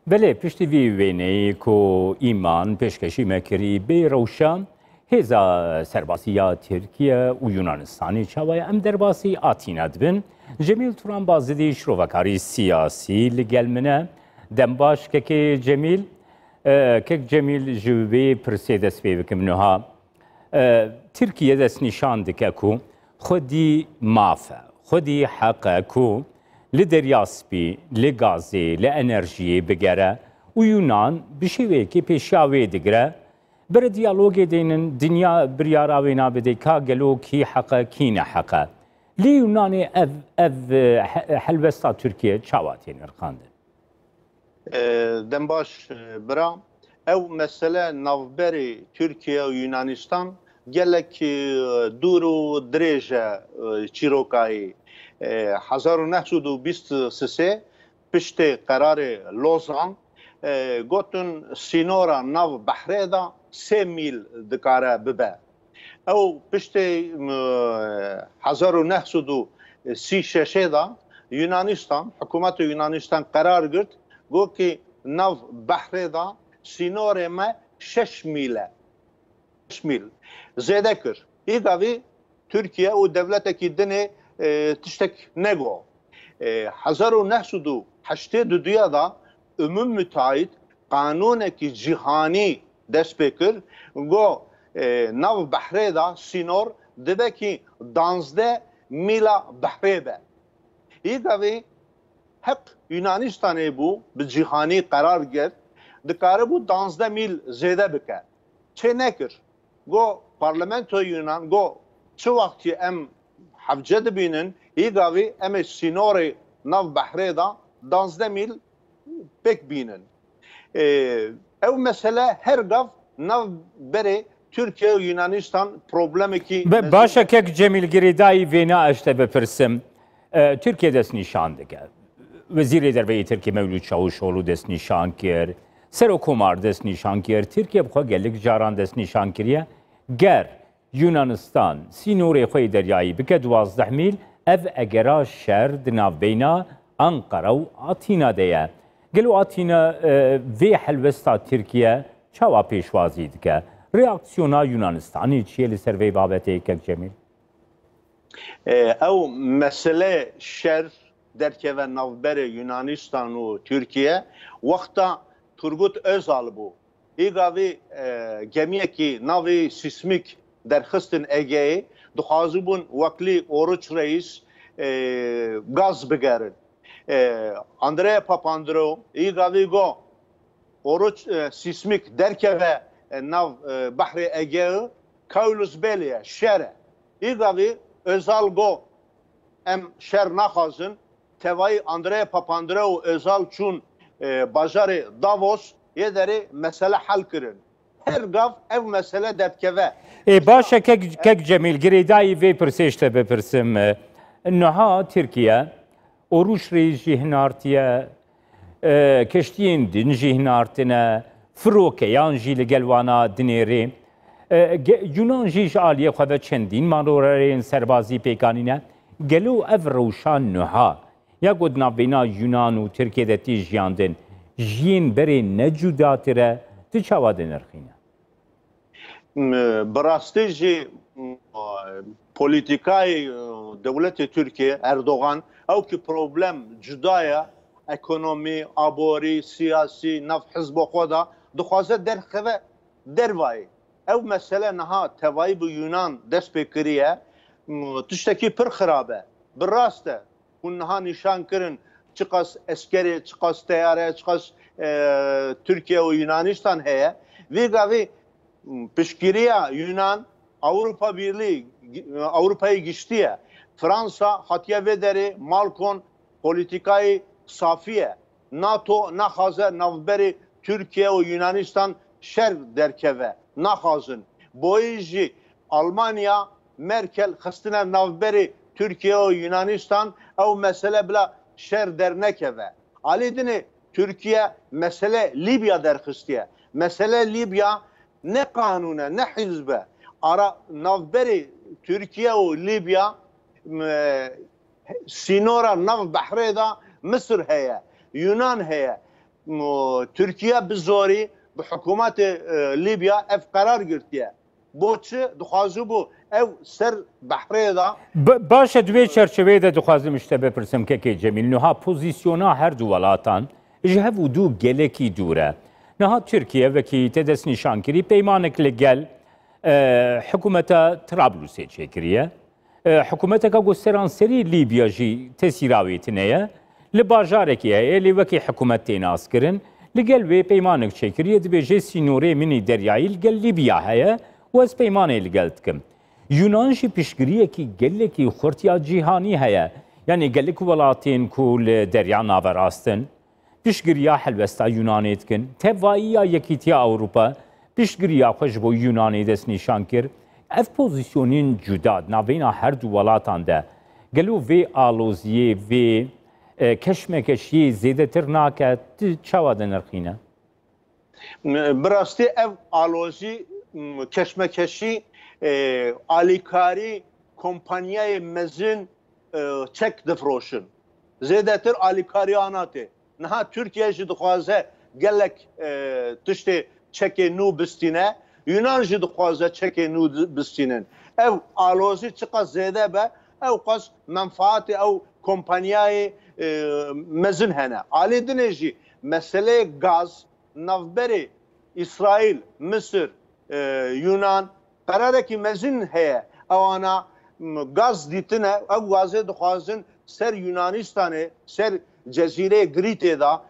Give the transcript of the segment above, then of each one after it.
بله پشتی وی وینه کو ایمان پیشکشی مکری بی روشن هزا سرباسیا ترکیه و یونانستانی چاوای ام درباسی آتیند بن جمیل توران بازدی شروعکاری سیاسی لگل منه دنباش که جمیل جوی پرسیدس بی بکمنها ترکیه دست نشان دکه کو خودی مافه خودی حقه کو لدریاسپی، لگازی، لانرژی بگره و یونان بشیوه که پیشاوی دگره بر دیالوگ دینن دنیا بریاراوینا بده که گلو کی حقه کی نه حقه لی یونانی اف حلوستا ترکیه چاواتی نرخانده دنباش برام او مسئله نوبری ترکیه و یونانستان گلک دور و درجه چیروکایی 1923 پشت قرار لوزان گوتن سینورا ناو بحره دا 3 میل دکاره ببه او پشت 1936 دا یونانستان حکومت یونانستان قرار گرد گو که ناو بحره دا سینور ما 6 میله 6 میل زیده کر ایگاوی ترکیه و devleteki dine tiştek nego. 1982 da ümum müteahhit kanuneki cihani dest pekir go nav bahre da sinor dibe ki 12 mila bahre be. İdavi hep Yunanistan'ı bu bir cihani karar ger dikarı bu 12 mil zede bike. Çe nekir? Go parlamento Yunan go çı vakti em حفجه دبینن ایگاوی امی سینوری ناو بحره دا 12 میل پک بینن او مسئله هر گاف ناو بره Türkiye و Yunanistan problemi ki başa kek Cemil Giridai vena işte bepirsim Türkiye dest nişan dike Vezir-i Derbeyi Türkiye Mevlüt Çavuşoğlu dest nişan kir Serokumar dest nişan kir Türkiye bu kadar geldik caran dest nişan kiriye ger Yunanistan سینوری خوی دریایی بکه 12 میل اف اگرا شهر دناو بینا انقره و آتینا دیه گلو آتینا وی حلوستا ترکیه چاوا پیشوازی دکه ریاکسیونا یونانستانی چیه لسر وی بابته کک جمیل؟ او مسئله شهر درکه و نوبر یونانستان و ترکیه وقتا Turgut Özal bu. ایگاوی گمیه کی ناوی سیسمیک در خستن اگه دخازبون وکلی اوروچ رئیس گاز بگرن اندریا پاپاندرو ایگاوی گو اوروچ سیسمیک درکه و ناو بحر اگه کاولوس بلیه شهره ایگاوی özal گو ام شهر نخازن توای اندریا پاپاندرو özal چون بازار داووس یه داره مسئله حل کرن her gav ev mesele debkeve. Başa kek Cemil Giridai ve persişte bepirsim. Naha Türkiye oruç reis jihnartiye keştiyin din jihnartine froke yan jili gelvana dineri Yunan jiş aliye xwe çendin manorarên serbazî pêkanîne gelo ev rewşan niha ya god navbêna Yunan û Tirkiyeyê tî jiyandin jiyên berê ne cudatire ti çawa de nirxîne براستی پولیتیکای دولت ترکیه اردوغان او که پروبلم جدایا ekonomi, abori, siyasi, naf hizb xoda dixwaze derxeve dervayê. Ew mesele niha tevayî bi Yunan dest pê kiriye tiştekî pir xirab e. Bi rast e hûn niha nîşan kirin çiqas eskerê, çiqas teyare, çiqas Türkiye û Yunanistan heye. Vê gavê piştgiriya Yunan Avrupa Birliği Avrupa'yı geçtiye. Fransa hatiye vederi Malkon politikayı safiye. NATO nahaze navberi Türkiye ve Yunanistan şer derkeve nahazın. Boyji Almanya Merkel hastine navberi Türkiye ve Yunanistan ev mesele bile şer dernekeve. Alidini Türkiye mesele Libya derhistiye. Mesele Libya ne kanuna ne hizbe ara navberi Türkiye ve Libya sinora nav bahre da Mısır heye Yunan heye Türkiye bizori bi hükümeti Libya ev karar girtiye. Boçu dixwazu bu ev ser Bahrê da باشه دوی چرچوه ده دخوازم اشته بپرسم که جمیل نها پوزیسیونا هر دو ولاتان جهه و دو گلکی دوره نها ترکیه وکی تدس نشان کری پیمانک لگل حکومت طرابلوسه چکریه حکومت که گستران سری لیبیا جی تسیراویتنه لباجارکی هی لی وکی حکومت تیناس کرن لگل وی پیمانک چکریه دبی جه سینوره منی دریایی لگل لیبیا هیا و از پیمانه لگلت کم یونان جی پیشگیریه کی گلکی خورتیا جیهانی هیا یعنی گلک ولاتین کول دریا ناوراستن پیشگیریا حلوستا یونانیت کن توایی یکیتیا اوروپا پیشگیریا خوش بو یونانی دست نشان کر اف پوزیسیونین جداد ناوینا هر دو ولاتان ده گلو وی آلوزیه وی کشمکشی زیده تر ناکد چاواد نرخینه براستی ev aloji keşmekeşi alikari kompanyayı mezin çek difroşun. Zêdetir alikari anate. Niha Türkiye ji dixwaze gelek tiştê çekê nû bistîne, Yunan ji dixwaze çekê nû bistînin. Ev aloji çiqas zêde be, ew qas menfaatê ew kompanyayê mezin hene. Alê dinê jî meseleyê gaz navberê İsrail, Mısır, Yunan qerarekî mezin heye. Ewana gaz dîtine, ew gazê dixwazin ser Yunanistanê, ser Cezîreyê Giritê da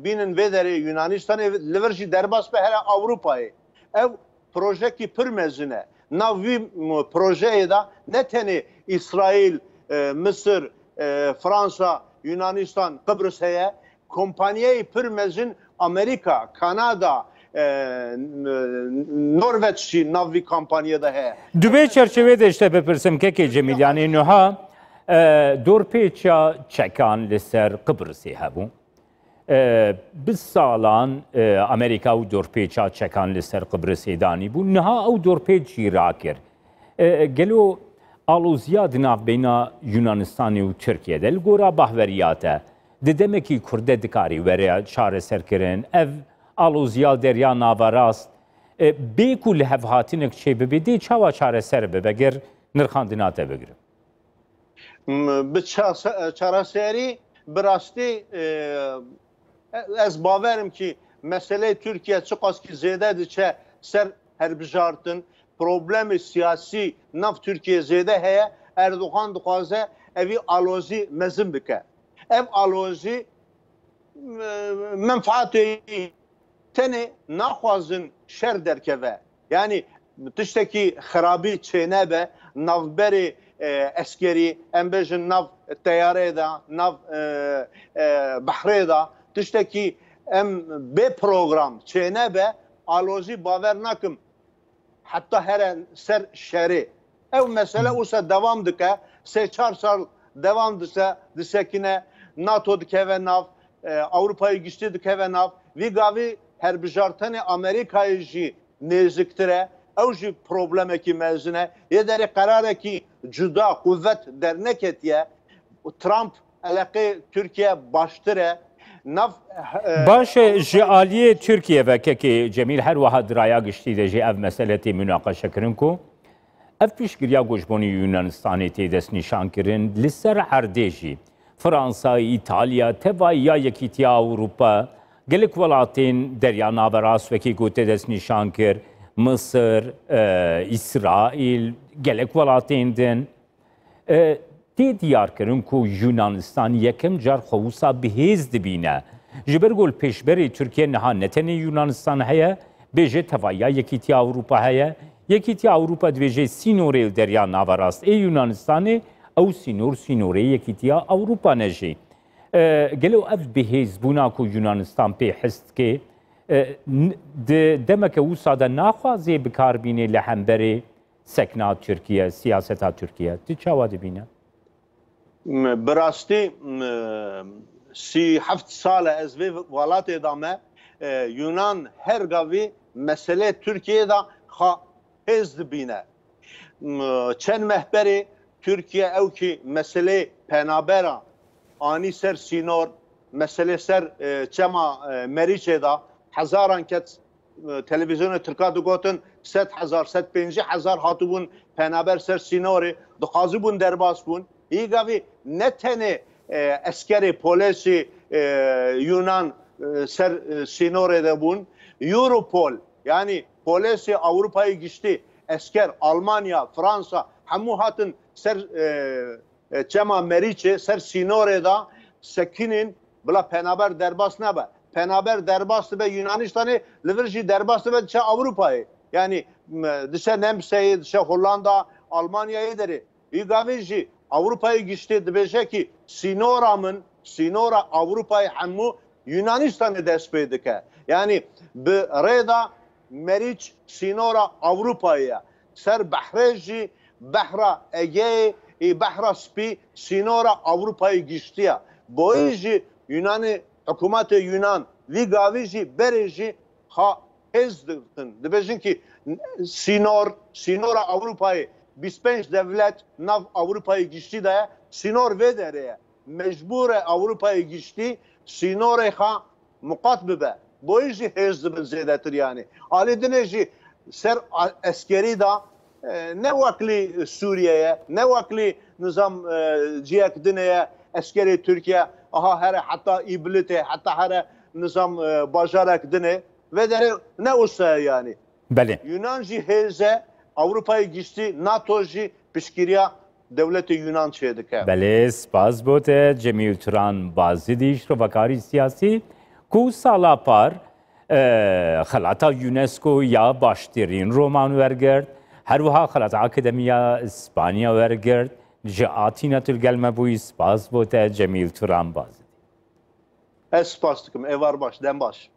bînin vê derê Yunanistanê li vir jî derbas be here Avrupayê. Ev projekî pir mezin e. Nav vî projeyê da ne tenê İsrail, Mısır, Fransa, Yunanistan, Kıbrıs heye. Kompanyayê pir mezin Amerika, Kanada, Norveç jî nav vî kampanyada heye. دوی چرچوه ده اشته بپرسم که جمیل یعنی نها دورپیچا چکان لسر قبرسی هبو biz salan Amerika و دورپیچا چکان لسر قبرسی دانی بو نها او دورپیچی راکر گلو آلوزیا دناف بینا یونانستانی و ترکیه دل گورا بحوریاته ددمکی کرده دکاری وره چاره سر کرن ev آلوزیا دریا ناوراست بیکو لهفهاتینک چه ببیدی چاوا چاره سر ببگر نرخاندیناته بگیرم Bi çareserî bi rastî ez baverim ki meseleyê Türkiye çiqas ki zêde diçe ser herbijartin problemê siyasî nav Türkiye zêde heye Erdoğan dixwaze evî alozî mezin bike. Ev alozî menfaatê tenê naxwazin şer derkeve. Yani tiştekî xerabî çêne be navberê eskerî em bêjin nav teyarê da nav Bahrê da tiştekî em bê program çêne be alozî bawer nakim heta here ser şerê. Ew mesele wisa devam dike 3-4 sal devam disekine NATO dikeve nav Avrupayê giştî dikeve nav vî gavî herbijartenê Amerîkayê jî nêziktire ew jî problemekî mezin e yê derê qerarekî cuda kuvvet derneketiye Trump eleqê Türkiye baştir e nav باشه جی آلیه ترکیه و که جمیل هر واحد رایا گشتی ده جی اف مسئلتی مناقشه کرن کو اف پیشگیریا گوشبونی یونانستانی تی دست نشان کرن لسر عرده جی فرانسا، ایتالیا، توایا یکیتیا اوروپا گلک ولاتین دریا ناوراس وکی گوته دست نشان کر مصر، اسرائیل گلک ولاتین دن تی دیار کرن کو یونانستان یکم جار خوصا بهیز دبینه جبرگول پیشبری ترکیه نها نتنی یونانستان هیا بیجه توایا یکیتیا اوروپا هیا یکیتیا اوروپا دویجه سینوری دریا ناوراست ای یونانستانی او سینوری یکیتیا اوروپا نجی گلو اف بهیز بونا کو یونانستان پی حست که دمک وسا دا ناخوازی بکاربینه لحنبری سکنا ترکیه سیاستا ترکیه دی چاوا دبینه براستی 37 sale ez vê welatê da me Yunan her gavî mesele Türkiye da hêz dibîne. Çend mehberê Türkiye ew kî meselê penabera anî ser sînor mesele ser çema Meriç'e da hezaran ket televizyonu Türkiye gotin 7,000 hatubun penaber ser sinori dixwazi bun derbas bun iyi gavi ne tane askeri polisi Yunan ser sinori de bun Europol yani polisi Avrupa'yı geçti asker Almanya Fransa hemu hatın ser çema Meriç'e ser sinori da sekinin bula penaber derbas ne be penaber derbastı ve Yunanistan'ı liverji derbastı ve dışa Avrupa'yı yani dışa Nemse'yi dışa Hollanda Almanya'yı deri İgavici Avrupa'yı geçti dibece ki Sinora Avrupa'yı hemu Yunanistan'ı despeydik yani bir reda Meriç Sinora Avrupa'ya ser Bahreji Bahra Ege Bahra Spi Sinora Avrupa'yı geçti ya boyunca Yunan'ı hükümeti Yunan Ligavici Bereci ha hezdirtin. Dibejin ki Sinora Avrupa'yı 25 devlet nav Avrupa'yı geçti de Sinor ve dereye mecbure Avrupa'yı geçti Sinore ha mukat bibe. Bu işi hezdirin zedetir yani. Alidineci ser askeri da ne vakli Suriye'ye ne vakli nizam ciyek dineye askeri Türkiye aha her hatta iblite hatta her nizam bajarak dine ve dere ne olsa yani. Bele. Yunanci heze Avrupa'yı geçti NATO'ji pişkiriya devleti Yunan çedik. Bele spas bote Cemil Turan bazı değiştirvakari siyasi ku sala par xalata UNESCO ya baştirin roman vergert her vaha xalata akademiya İspanya vergert Cihatine gelme bu spas bote Cemil Turan bazı. Es spas dikim evar baş den baş.